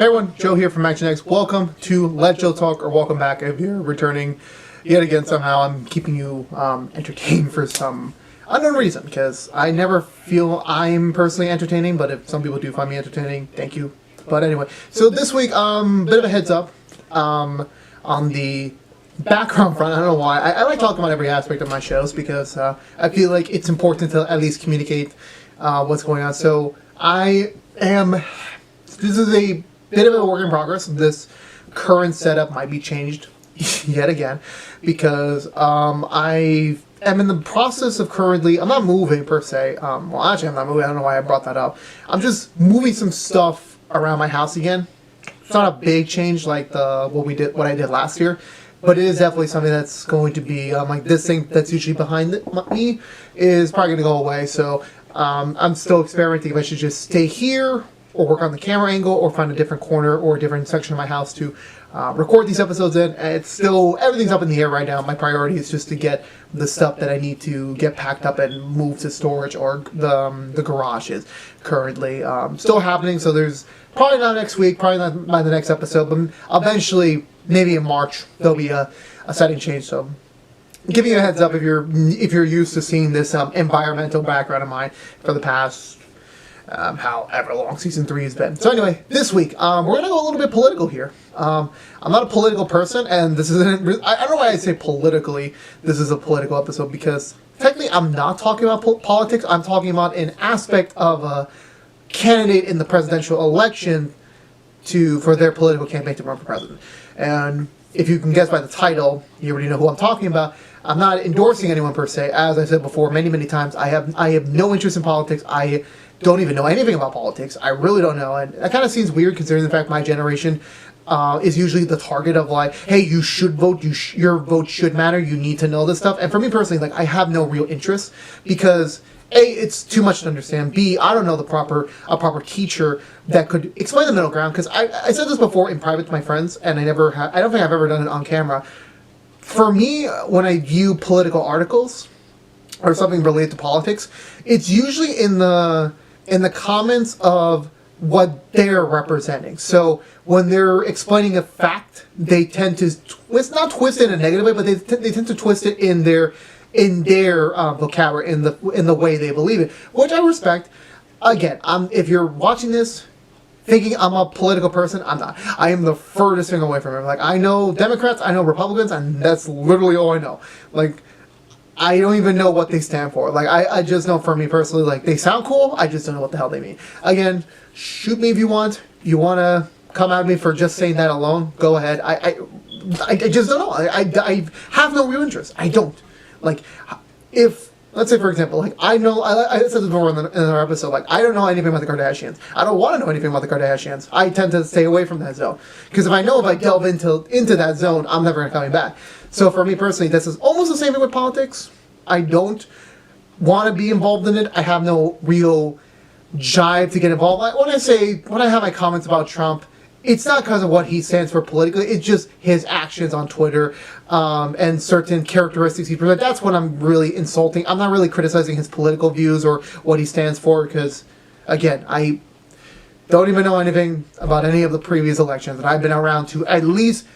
Hey everyone, Joe here from Action X. Welcome to Let Joe Talk, or welcome back if you're returning yet again. Somehow I'm keeping you entertained for some unknown reason, because I never feel I'm personally entertaining, but if some people do find me entertaining, thank you. But anyway, so this week, bit of a heads up on the background front. I don't know why. I like talking about every aspect of my shows because I feel like it's important to at least communicate what's going on. So this is a bit of a work in progress. This current setup might be changed yet again because I am in the process of I'm not moving per se. Well, actually I'm not moving. I don't know why I brought that up. I'm just moving some stuff around my house again. It's not a big change like what I did last year, but it is definitely something that's going to be like this thing that's usually behind me is probably going to go away. So I'm still experimenting if I should just stay here or work on the camera angle, or find a different corner or a different section of my house to record these episodes in. And everything's up in the air right now. My priority is just to get the stuff that I need to get packed up and move to storage, or the garage is currently still happening. So there's probably not next week, probably not by the next episode, but eventually, maybe in March, there'll be a setting change. So giving you a heads up if you're used to seeing this environmental background of mine for the past however long season 3 has been. So anyway, this week we're gonna go a little bit political here. I'm not a political person, and this isn't. I don't know why I say politically. This is a political episode because technically I'm not talking about politics. I'm talking about an aspect of a candidate in the presidential election for their political campaign to run for president. And if you can guess by the title, you already know who I'm talking about. I'm not endorsing anyone per se. As I said before many times, I have no interest in politics. I don't even know anything about politics. I really don't know. And that kind of seems weird considering the fact my generation is usually the target of like, hey, you should vote. Your vote should matter. You need to know this stuff. And for me personally, like, I have no real interest because A, it's too much to understand. B, I don't know a proper teacher that could explain the middle ground. Because I said this before in private to my friends, and I don't think I've ever done it on camera. For me, when I view political articles or something related to politics, it's usually in the comments of what they're representing. So when they're explaining a fact, they tend to not twist it in a negative way, but they tend to twist it in their vocabulary, in the way they believe it, which I respect. Again, if you're watching this thinking I'm a political person, I'm not. I am the furthest thing away from it. Like, I know Democrats, I know Republicans, and that's literally all I know. Like, I don't even know what they stand for. Like, I just know, for me personally, like, they sound cool, I just don't know what the hell they mean. Again, shoot me if you want. You want to come at me for just saying that alone, go ahead. I just don't know. I have no real interest. I don't. Like, let's say, for example, like, I said this before in another episode, like, I don't know anything about the Kardashians. I don't want to know anything about the Kardashians. I tend to stay away from that zone. Because if I delve into that zone, I'm never coming back. So for me personally, this is almost the same thing with politics. I don't want to be involved in it. I have no real jive to get involved. Like, when I have my comments about Trump, it's not because of what he stands for politically. It's just his actions on Twitter and certain characteristics he presents. That's what I'm really insulting. I'm not really criticizing his political views or what he stands for because, again, I don't even know anything about any of the previous elections, and I've been around to at least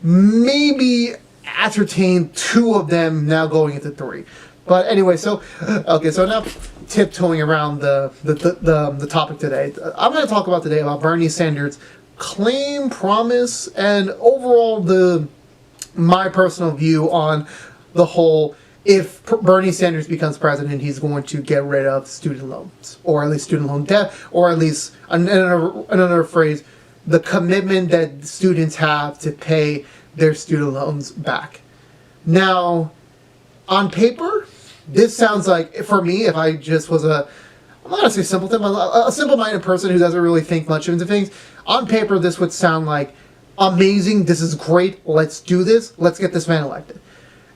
maybe ascertain 2 of them, now going into 3. But anyway, so now tiptoeing around the topic today. I'm going to talk about Bernie Sanders' claim, promise, and overall my personal view on the whole. If Bernie Sanders becomes president, he's going to get rid of student loans, or at least student loan debt, or at least another phrase, the commitment that students have to pay their student loans back. Now, on paper, this sounds like, for me, if I just was I'm not going to say simpleton, but a simple-minded person who doesn't really think much into things, on paper, this would sound like, amazing, this is great, let's do this, let's get this man elected.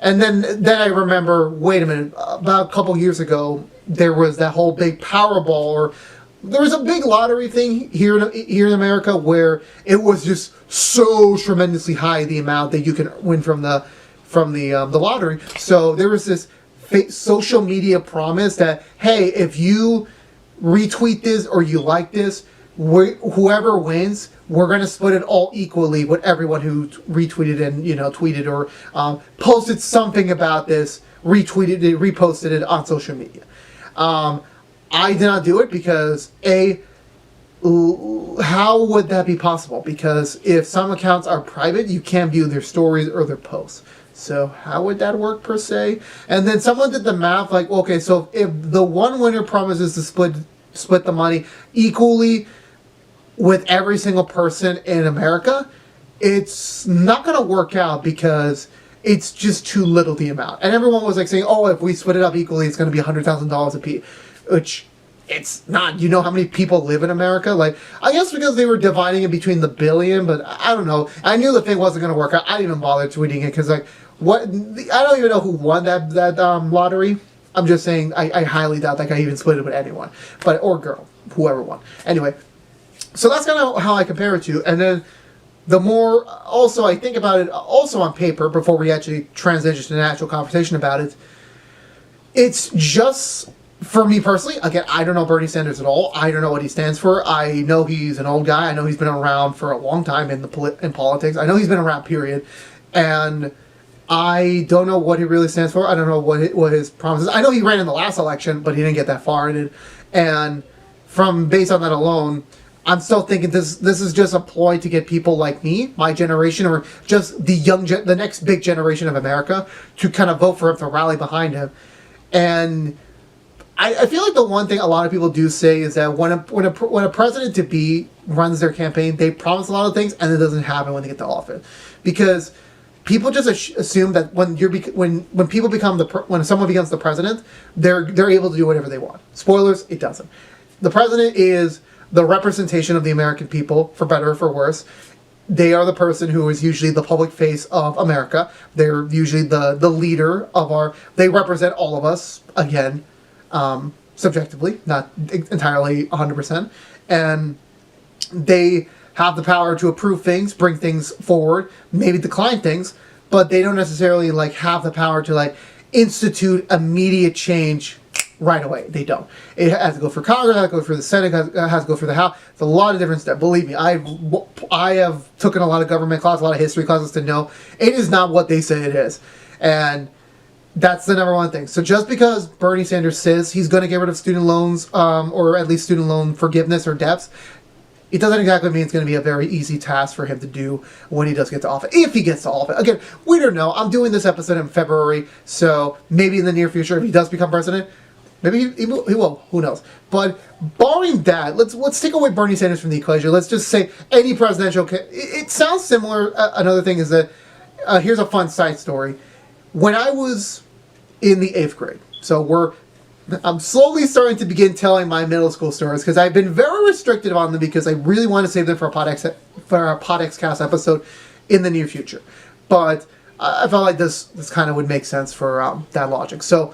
And then I remember, wait a minute, about a couple years ago, there was that whole big Powerball, or there was a big lottery thing here in America where it was just so tremendously high, the amount that you can win from the lottery. So there was this social media promise that, hey, if you retweet this or you like this, whoever wins we're going to split it all equally with everyone who retweeted and tweeted or posted something about this, retweeted it, reposted it on social media. I did not do it because how would that be possible? Because if some accounts are private, you can't view their stories or their posts. So how would that work per se? And then someone did the math, like, okay, so if the one winner promises to split the money equally with every single person in America, it's not going to work out because it's just too little the amount. And everyone was like saying, oh, if we split it up equally, it's going to be $100,000 a piece, which it's not. You know how many people live in America? Like, I guess because they were dividing it between the billion, but I don't know. I knew the thing wasn't going to work out. I didn't even bother tweeting it because, like, what? I don't even know who won that lottery. I'm just saying I highly doubt that guy even split it with anyone, or girl, whoever won. Anyway, so that's kind of how I compare it to. And then the more also I think about it, also on paper, before we actually transition to an actual conversation about it, it's just. For me personally, again, I don't know Bernie Sanders at all. I don't know what he stands for. I know he's an old guy. I know he's been around for a long time in politics. I know he's been around, period. And I don't know what he really stands for. I don't know what his promises. I know he ran in the last election, but he didn't get that far in it. And based on that alone, I'm still thinking this is just a ploy to get people like me, my generation, or just the next big generation of America to kind of vote for him, to rally behind him. And I feel like the one thing a lot of people do say is that when a president-to-be runs their campaign, they promise a lot of things, and it doesn't happen when they get to office, because people just assume that when someone becomes the president, they're able to do whatever they want. Spoilers: it doesn't. The president is the representation of the American people, for better or for worse. They are the person who is usually the public face of America. They're usually the leader of they represent all of us, again. Subjectively, not entirely 100%, and they have the power to approve things, bring things forward, maybe decline things, but they don't necessarily have the power to institute immediate change right away. They don't. It has to go through Congress, it has to go through the Senate, it has to go through the House. It's a lot of different steps. Believe me, I have taken a lot of government classes, a lot of history classes to know it is not what they say it is, and that's the number one thing. So just because Bernie Sanders says he's going to get rid of student loans, or at least student loan forgiveness or debts, it doesn't exactly mean it's going to be a very easy task for him to do when he does get to office. If he gets to office. Again, we don't know. I'm doing this episode in February, so maybe in the near future, if he does become president, maybe he will. Who knows? But barring that, let's take away Bernie Sanders from the equation. Let's just say any presidential... It sounds similar. Another thing is that... here's a fun side story. When I was in the 8th grade, so I'm slowly starting to begin telling my middle school stories, because I've been very restricted on them because I really want to save them for a Pod Cast episode in the near future. But I felt like this kind of would make sense for that logic. So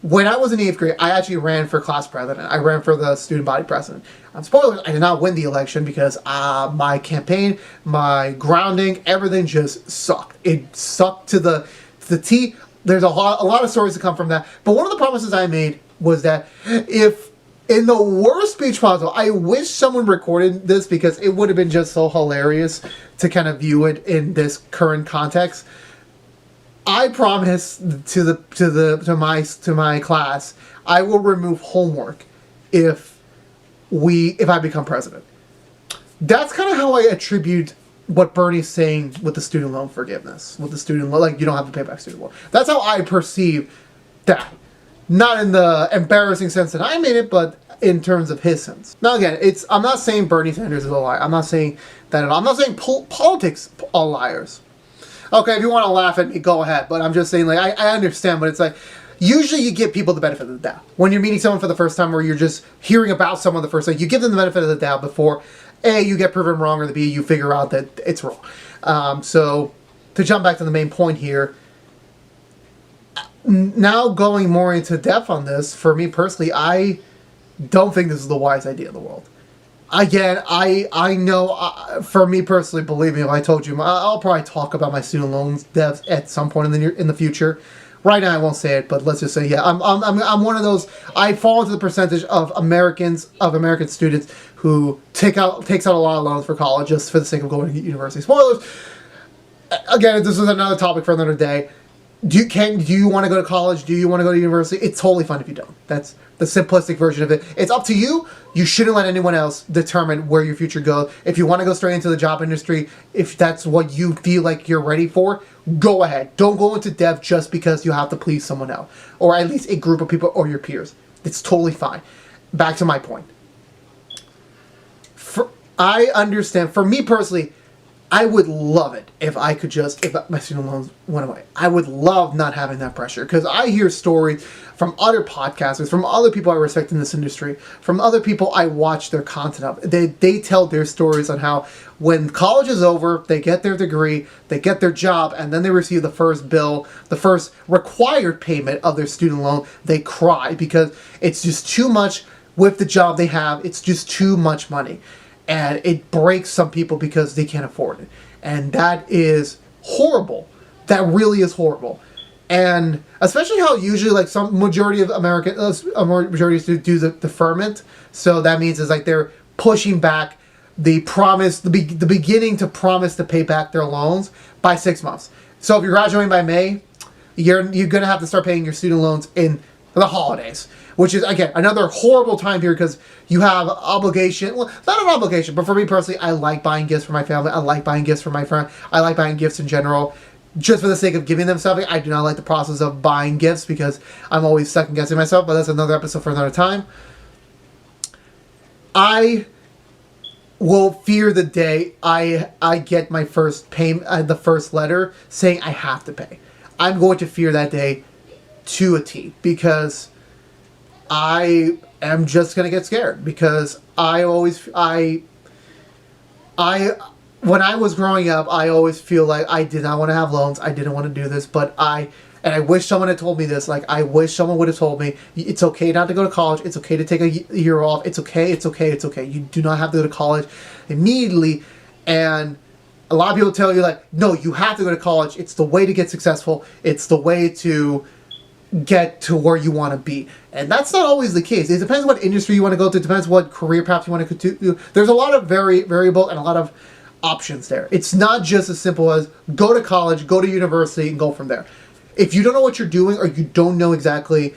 when I was in 8th grade, I actually ran for class president. I ran for the student body president. Spoilers, I did not win the election because my campaign, my grounding, everything just sucked. It sucked to the T. There's a lot of stories to come from that. But one of the promises I made was that if, in the worst speech possible, I wish someone recorded this because it would have been just so hilarious to kind of view it in this current context. I promise to my class, I will remove homework if I become president. That's kind of how I attribute what Bernie's saying with the student loan forgiveness, with the student loan, you don't have to pay back student loan. That's how I perceive that. Not in the embarrassing sense that I made it, but in terms of his sense. Now again, I'm not saying Bernie Sanders is a liar. I'm not saying that at all. I'm not saying politics are liars. Okay, if you want to laugh at me, go ahead. But I'm just saying, I understand, but it's usually you give people the benefit of the doubt. When you're meeting someone for the first time, or you're just hearing about someone the first time, you give them the benefit of the doubt before A, you get proven wrong, or B, you figure out that it's wrong. So, to jump back to the main point here, now going more into depth on this, for me personally, I don't think this is the wise idea in the world. Again, I know, for me personally, believe me, if I told you, I'll probably talk about my student loans debts at some point in the future, Right now, I won't say it, but let's just say, yeah, I'm one of those. I fall into the percentage of American students who takes out a lot of loans for college just for the sake of going to university. Spoilers. Again, this is another topic for another day. Do you want to go to college? Do you want to go to university? It's totally fine if you don't. That's the simplistic version of it. It's up to you. You shouldn't let anyone else determine where your future goes. If you want to go straight into the job industry, if that's what you feel like you're ready for, go ahead. Don't go into dev just because you have to please someone else, or at least a group of people or your peers. It's totally fine. Back to my point. I understand. For me personally, I would love it if my student loans went away. I would love not having that pressure, because I hear stories from other podcasters, from other people I respect in this industry, from other people I watch their content of. They tell their stories on how when college is over, they get their degree, they get their job, and then they receive the first bill, the first required payment of their student loan. They cry because it's just too much with the job they have. It's just too much money. And it breaks some people because they can't afford it. And that is horrible. That really is horrible. And especially how usually like some majority of majorities do the deferment. So that means it's like they're pushing back the promise, the beginning to promise to pay back their loans by 6 months. So if you're graduating by May, you're going to have to start paying your student loans in the holidays, which is, again, another horrible time period because you have obligation. Well, not an obligation, but for me personally, I like buying gifts for my family. I like buying gifts for my friend. I like buying gifts in general, just for the sake of giving them something. I do not like the process of buying gifts because I'm always second guessing myself, but that's another episode for another time. I will fear the day I get my first payment, the first letter saying I have to pay. I'm going to fear that day to a T, because I am just going to get scared, because when I was growing up, I always feel like I did not want to have loans. I didn't want to do this, but I wish someone had told me this. Like, I wish someone would have told me, it's okay not to go to college. It's okay to take a year off. It's okay. You do not have to go to college immediately. And a lot of people tell you, like, no, you have to go to college. It's the way to get successful. It's the way to get to where you want to be. And that's not always the case. It depends what industry you want to go to. It depends what career path you want to do. There's a lot of variable and a lot of options there. It's not just as simple as go to college, go to university, and go from there. If you don't know what you're doing, or you don't know exactly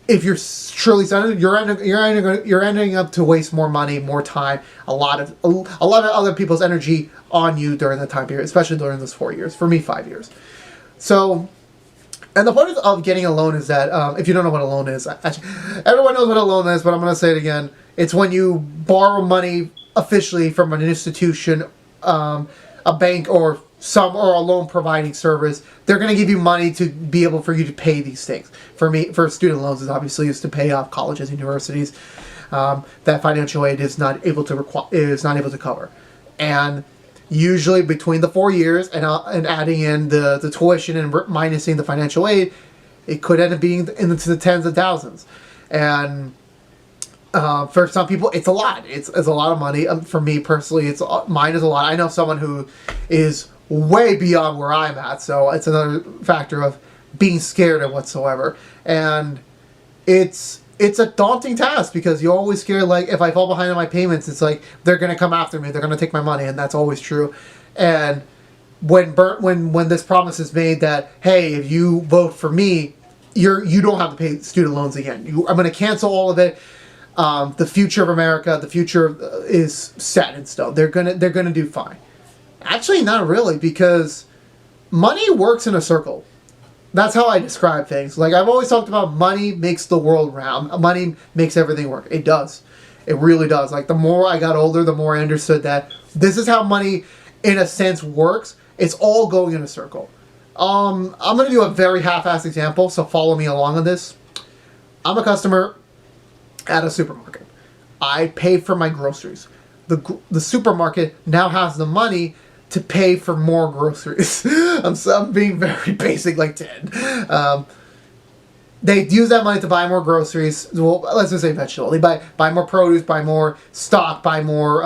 if you're truly studying, you're ending up to waste more money, more time, a lot of other people's energy on you during that time period, especially during those 4 years. For me, 5 years. So, and the point of getting a loan is that, if you don't know what a loan is, actually, everyone knows what a loan is, but I'm going to say it again. It's when you borrow money officially from an institution, a bank, or a loan providing service. They're going to give you money to be able for you to pay these things. For me, for student loans, is obviously used to pay off colleges and universities that financial aid is not able to cover. And usually between the 4 years and adding in the tuition and minusing the financial aid, it could end up being into the tens of thousands. And for some people, it's a lot. It's a lot of money. For me personally, mine is a lot. I know someone who is way beyond where I'm at, so it's another factor of being scared of whatsoever. And it's a daunting task, because you're always scared, like, if I fall behind on my payments, it's like they're going to come after me, they're going to take my money, and that's always true. And when this promise is made that, hey, if you vote for me, you don't have to pay student loans again. I'm going to cancel all of it. The future of America, the future is set in stone. They're gonna do fine. Actually, not really, because money works in a circle. That's how I describe things. Like, I've always talked about, money makes the world round. Money makes everything work. It does. It really does. Like, the more I got older, the more I understood that this is how money, in a sense, works. It's all going in a circle. I'm gonna do a very half-assed example, so follow me along on this. I'm a customer at a supermarket. I pay for my groceries. The supermarket now has the money to pay for more groceries. I'm being very basic, like Ted. They use that money to buy more groceries. Well, let's just say vegetable. They buy more produce, buy more stock, buy more,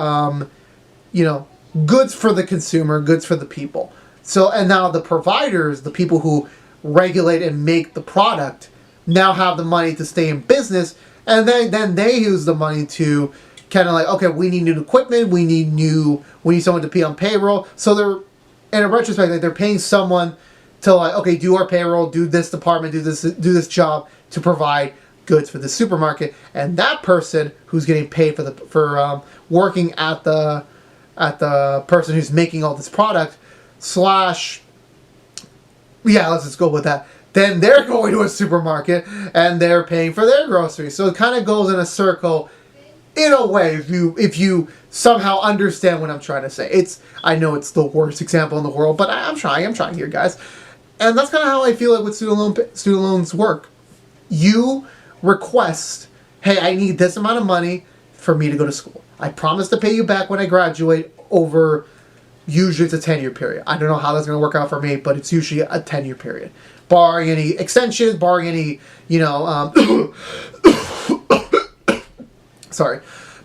goods for the consumer, goods for the people. So, and now the providers, the people who regulate and make the product, now have the money to stay in business, and then they use the money to kind of like, okay, we need new equipment, we need someone to be on payroll. So they're, in a retrospect, like they're paying someone to like, okay, do our payroll, do this department, do this job to provide goods for the supermarket, and that person who's getting paid for working at the person who's making all this product slash, yeah, let's just go with that. Then they're going to a supermarket and they're paying for their groceries. So it kind of goes in a circle, in a way, if you somehow understand what I'm trying to say. I know it's the worst example in the world, but I'm trying here, guys. And that's kind of how I feel like with student loans work. You request, hey, I need this amount of money for me to go to school. I promise to pay you back when I graduate over, usually it's a 10-year period. I don't know how that's going to work out for me, but it's usually a 10-year period. Barring any extensions, barring any,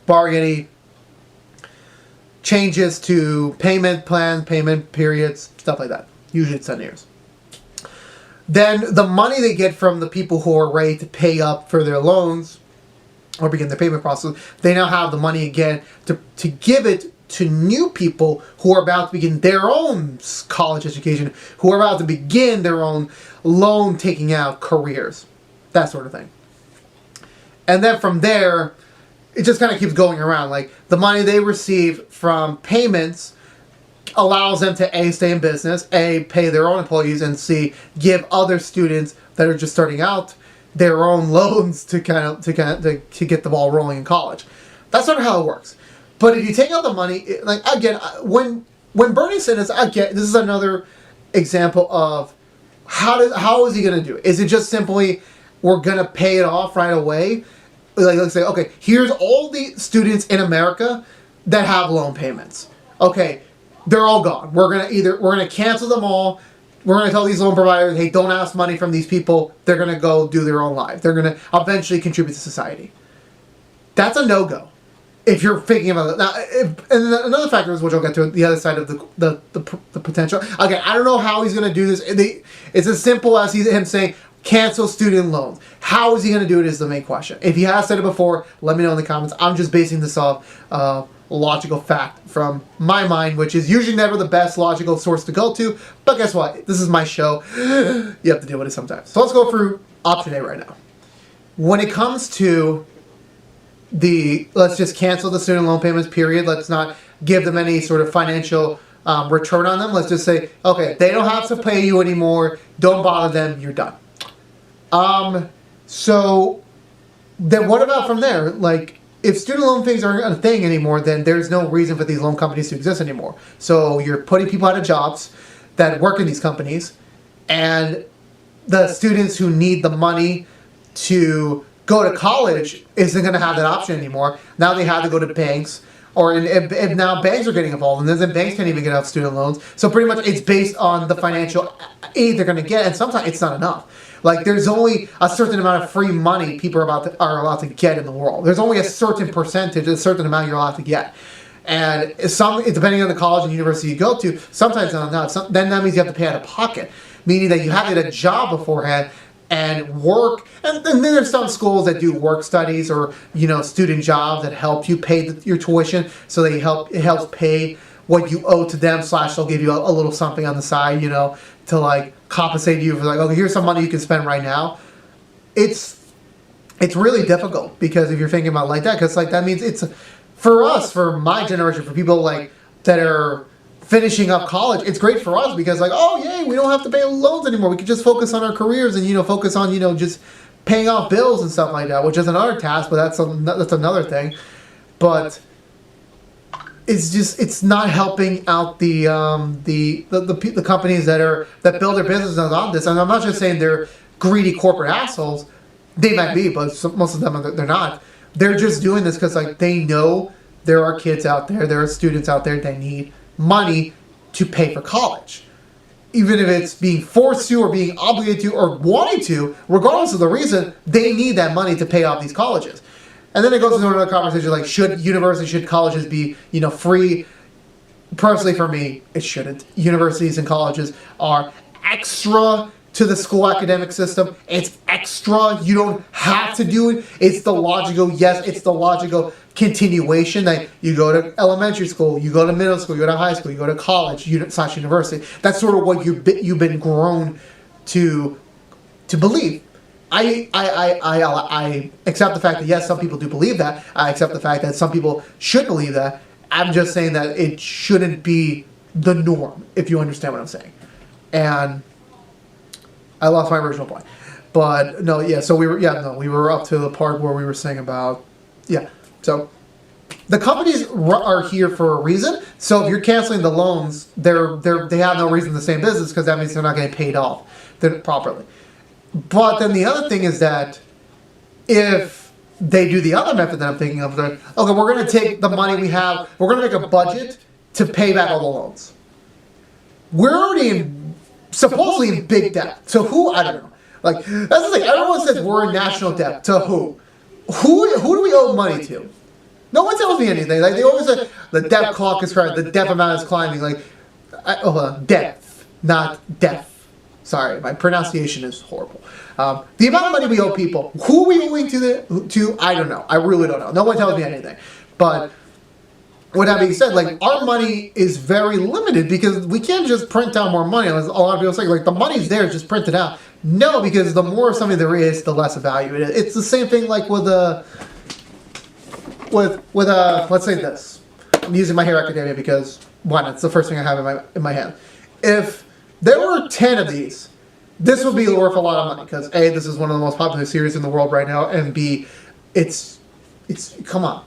barring any changes to payment plans, payment periods, stuff like that. Usually it's 10 years. Then the money they get from the people who are ready to pay up for their loans or begin the payment process, they now have the money again to give it to new people who are about to begin their own college education, who are about to begin their own loan taking out careers, that sort of thing. And then from there, it just kind of keeps going around. Like the money they receive from payments allows them to A, stay in business, A, pay their own employees, and C, give other students that are just starting out their own loans to get the ball rolling in college. That's sort of how it works. But if you take out the money, like again, when Bernie said this, again, this is another example of how is he going to do it? Is it just simply we're going to pay it off right away? Like let's say, okay, here's all the students in America that have loan payments. Okay, they're all gone. We're gonna cancel them all. We're gonna tell these loan providers, hey, don't ask money from these people. They're gonna go do their own life. They're gonna eventually contribute to society. That's a no-go. If you're thinking about it. Now, and another factor is, which I'll get to, the other side of the potential. Again, I don't know how he's going to do this. It's as simple as him saying, cancel student loans. How is he going to do it is the main question. If he has said it before, let me know in the comments. I'm just basing this off logical fact from my mind, which is usually never the best logical source to go to. But guess what? This is my show. You have to deal with it sometimes. So let's go through option A right now. When it comes to let's just cancel the student loan payments, period. Let's not give them any sort of financial return on them. Let's just say, okay, they don't have to pay you anymore. Don't bother them. You're done. So then what about from there? Like, if student loan things aren't a thing anymore, then there's no reason for these loan companies to exist anymore. So you're putting people out of jobs that work in these companies, and the students who need the money to go to college isn't going to have that option anymore. Now they have to go to banks, or if now banks are getting involved, and then banks can't even get out student loans. So pretty much it's based on the financial aid they're going to get, and sometimes it's not enough. Like there's only a certain amount of free money people are allowed to get in the world. There's only a certain percentage, a certain amount you're allowed to get. And depending on the college and university you go to, sometimes not. Then that means you have to pay out of pocket, meaning that you have to get a job beforehand and work. And then there's some schools that do work studies or student jobs that help you pay your tuition. So it helps pay what you owe to them. / they'll give you a little something on the side, to like compensate you for like, okay, here's some money you can spend right now. It's really difficult because if you're thinking about it like that, because like that means it's for us, for my generation, for people like that are finishing up college, it's great for us because like, oh yay, we don't have to pay loans anymore. We can just focus on our careers and focus on just paying off bills and stuff like that, which is another task, but that's another thing. But it's not helping out the companies that build their businesses on this. And I'm not just saying they're greedy corporate assholes. They might be, but most of them they're not. They're just doing this because like they know there are kids out there are students out there that need money to pay for college. Even if it's being forced to or being obligated to or wanting to, regardless of the reason, they need that money to pay off these colleges. And then it goes into another conversation like should colleges be free Personally, for me, it shouldn't. Universities and colleges are extra to the school academic system. It's extra. You don't have to do it. It's the logical, yes, it's the logical continuation that you go to elementary school, you go to middle school, you go to high school, you go to college, slash university. That's sort of what you've been grown to believe. I accept the fact that yes, some people do believe that. I accept the fact that some people should believe that. I'm just saying that it shouldn't be the norm, if you understand what I'm saying. And I lost my original point. But no, yeah, so we were up to the part where we were saying about, yeah. So the companies are here for a reason. So if you're canceling the loans, they have no reason to stay in business because that means they're not getting paid off properly. But then the other thing is that if they do the other method that I'm thinking of, okay, we're going to take the money we have, we're going to make a budget to pay back all the loans. We're already supposedly in big debt. So who? I don't know. Like, that's the thing. Everyone says we're in national debt. To who? Who do we owe money to? No one tells me anything. Like, they always say the debt clock is correct, the debt amount is climbing. Like, death, not death. Sorry, my pronunciation is horrible. The amount of money we owe people, who are we owing to? I don't know. I really don't know. No one tells me anything. But with that being said, like, our money is very limited because we can't just print out more money. As a lot of people say, like, the money's there, just print it out. No, because the more of something there is, the less of value it is. It's the same thing like with let's say this. I'm using My Hero Academia because one, it's the first thing I have in my hand. If there were 10 of these, this would be worth a lot of money because A, this is one of the most popular series in the world right now, and B, it's come on.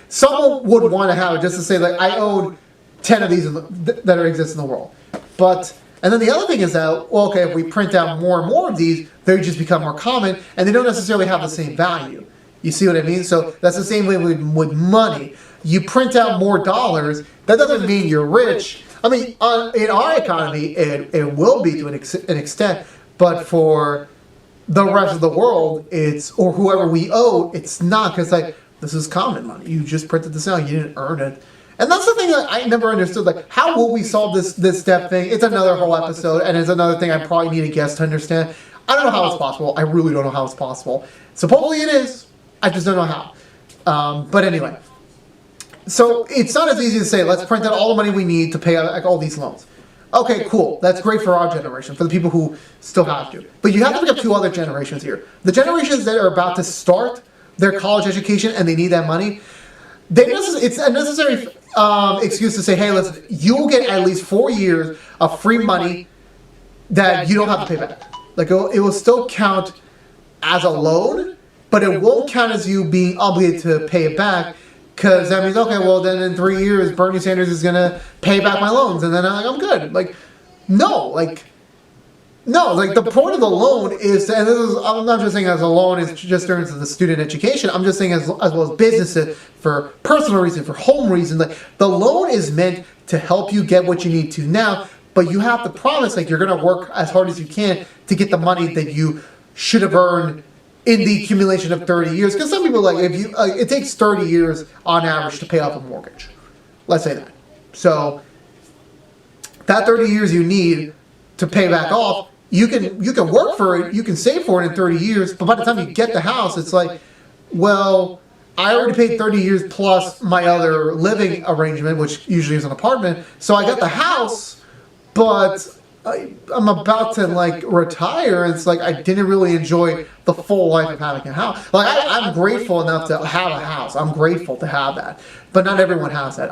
Someone would want to have it just to say like I owed 10 of these that exist in the world. And then the other thing is that, well, okay, if we print out more and more of these, they just become more common, and they don't necessarily have the same value. You see what I mean? So that's the same way with money. You print out more dollars, that doesn't mean you're rich. I mean, in our economy, it will be to an extent, but for the rest of the world, or whoever we owe, it's not, because like, this is common money. You just printed this out, you didn't earn it. And that's the thing that I never understood. Like, how will we solve this debt thing? It's another whole episode, and it's another thing I probably need a guest to understand. I don't know how it's possible. I really don't know how it's possible. Supposedly it is. I just don't know how. But anyway. So it's not as easy to say, let's print out all the money we need to pay out all these loans. Okay, cool. That's great for our generation, for the people who still have to. But you have to pick up two other generations here. The generations that are about to start their college education and they need that money, it's a necessary excuse to say, hey, listen, you will get at least 4 years of free money that you don't have to pay back. Like, it will still count as a loan, but it won't count as you being obligated to pay it back, because that means, okay, well, then in 3 years, Bernie Sanders is going to pay back my loans, and then I'm good. Like, no, the point of the loan is, and I'm not just saying as a loan, it's just in terms of the student education, I'm just saying as well as businesses, for personal reasons, for home reasons, like, the loan is meant to help you get what you need to now, but you have to promise, like, you're going to work as hard as you can to get the money that you should have earned in the accumulation of 30 years. Because some people, like, it takes 30 years on average to pay off a mortgage. Let's say that. So that 30 years you need to pay back off, you can work for it, you can save for it in 30 years, but by the time you get the house, it's like, well, I already paid 30 years plus my other living arrangement, which usually is an apartment, so I got the house, but I'm about to, like, retire, and it's like I didn't really enjoy the full life of having a house. Like, I'm grateful enough to have a house. I'm grateful to have that, but not everyone has that.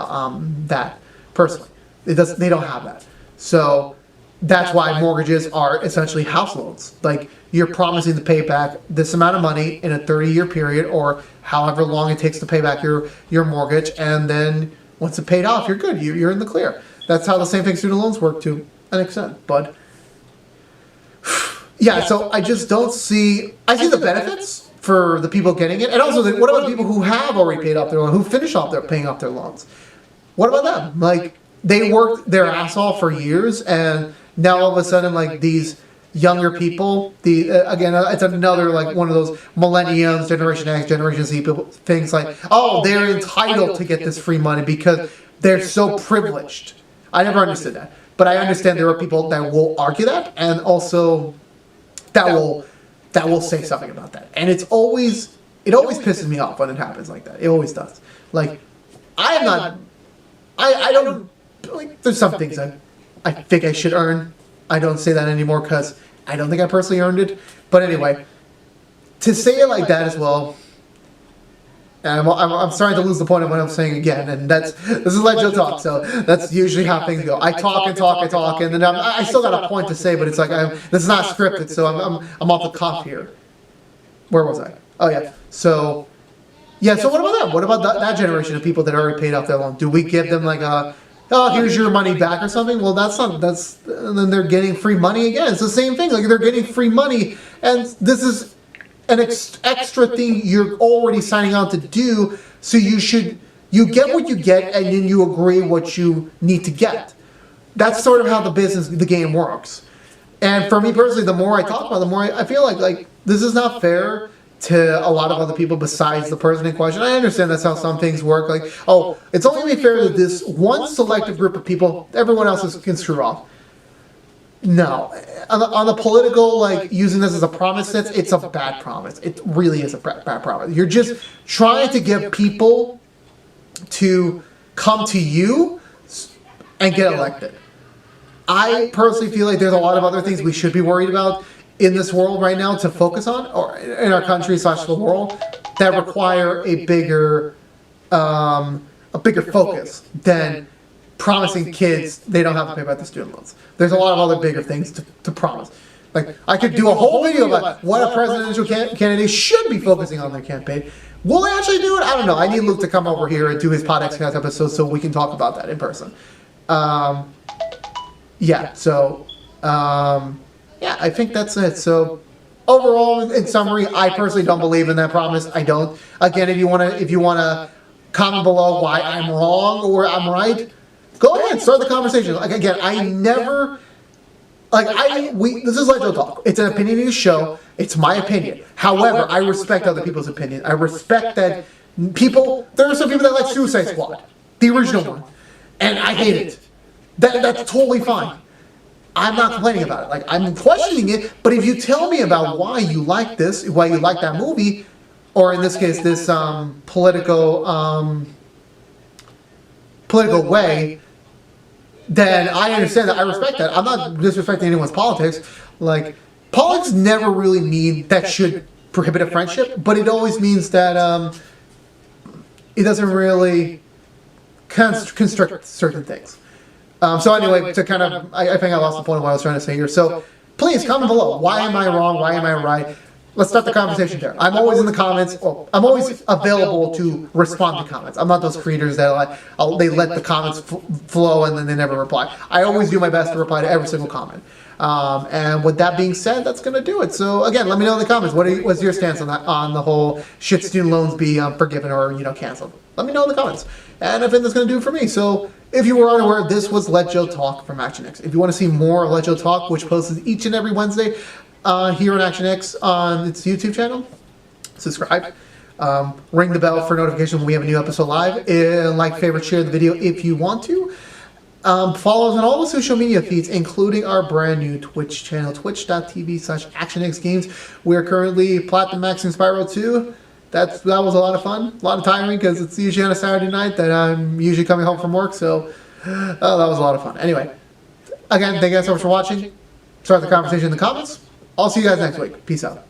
That personally, they don't have that. So that's why mortgages are essentially house loans. Like, you're promising to pay back this amount of money in a 30-year period, or however long it takes to pay back your mortgage, and then once it's paid off, you're good. You're in the clear. That's how the same thing student loans work to an extent. But yeah, so I just don't see. I see the benefits for the people getting it, and also what about the people who have already paid off their loan, who finish off paying off their loans? What about them? Like, they worked their ass off for years, and now all of a sudden, like, these younger people, again, it's another, like, one of those millennials, Generation X, Generation Z people, things like, oh, they're entitled to get this free money because they're so privileged. I never understood that. But I understand there are people that will argue that, and also that will say something about that. And it always pisses me off when it happens like that. It always does. Like, I don't, like, there's some things I think I should earn. I don't say that anymore because I don't think I personally earned it. But anyway, to say it like that as well, and I'm starting to lose the point of what I'm saying again, and this is Let Joe talk, so that's usually how things go. I talk and talk and talk, and then I still got a point to say, but it's like this is not scripted, so I'm off the cuff here. Where was I? Oh yeah. So what about that? What about that generation of people that already paid off their loan? Do we give them like here's your money back or something? Well, and then they're getting free money again. It's the same thing. Like, they're getting free money, and this is an extra thing you're already signing on to do, so you get what you get, and then you agree what you need to get. That's sort of how the game works. And for me personally, the more I talk about it, the more I feel like this is not fair to a lot of other people besides the person in question. I understand that's how some things work. Like, oh, it's only going to be fair to this one selective group of people. Everyone else can screw off. No. On the political, like, using this as a promise sense, it's a bad promise. It really is a bad promise. You're just trying to get people to come to you and get elected. I personally feel like there's a lot of other things we should be worried about in this world right now to focus on, or in our country / the world, that require a bigger focus than promising kids they don't have to pay back the student loans. There's a lot of other bigger things to promise. Like, I could do a whole video about what a presidential candidate should be focusing on their campaign. Will they actually do it? I don't know. I need Luke to come over here and do his podcast episode so we can talk about that in person. I think that's it. So overall, in summary, I personally don't believe in that promise. I don't. Again, if you wanna comment below why I'm wrong or I'm right, go ahead, start the conversation. Like, again, I never, this is Let Joe Talk. It's an opinionated show. It's my opinion. However, I respect other people's opinion. I respect that there are some people that like Suicide Squad, the original one, and I hate it. That's totally fine. I'm not complaining about it. Like, I'm questioning it, but if you tell me about why you like this, why you like that movie, or in this case, this political way, then I understand that. I respect that. I'm not disrespecting anyone's politics. Like, politics never really mean that should prohibit a friendship, but it always means that it doesn't really constrict certain things. So anyway, to kind of, I think I lost the point of what I was trying to say here. So please comment below. Why am I wrong? Why am I right? Let's start the conversation there. I'm always in the comments. I'm always available to respond to comments. I'm not those creators that they let the comments flow and then they never reply. I always do my best to reply to every single comment. And with that being said, that's going to do it. So again, let me know in the comments. What's your stance on that, on the whole should student loans be forgiven or canceled? Let me know in the comments. And I think that's going to do it for me. So if you were unaware, this was Let Joe Talk from Action X. If you want to see more of Let Joe Talk, which posts each and every Wednesday here on Action X on its YouTube channel, subscribe. Ring the bell for notifications when we have a new episode live. Like, favorite, share the video if you want to. Follow us on all the social media feeds, including our brand new Twitch channel, twitch.tv/ActionXGames. We're currently Platinum Maxing Spyro 2. That was a lot of fun, a lot of tiring because it's usually on a Saturday night that I'm usually coming home from work, so that was a lot of fun. Anyway, again, thank you guys so much for watching. Start the conversation in the comments. I'll see you guys next week. Peace out.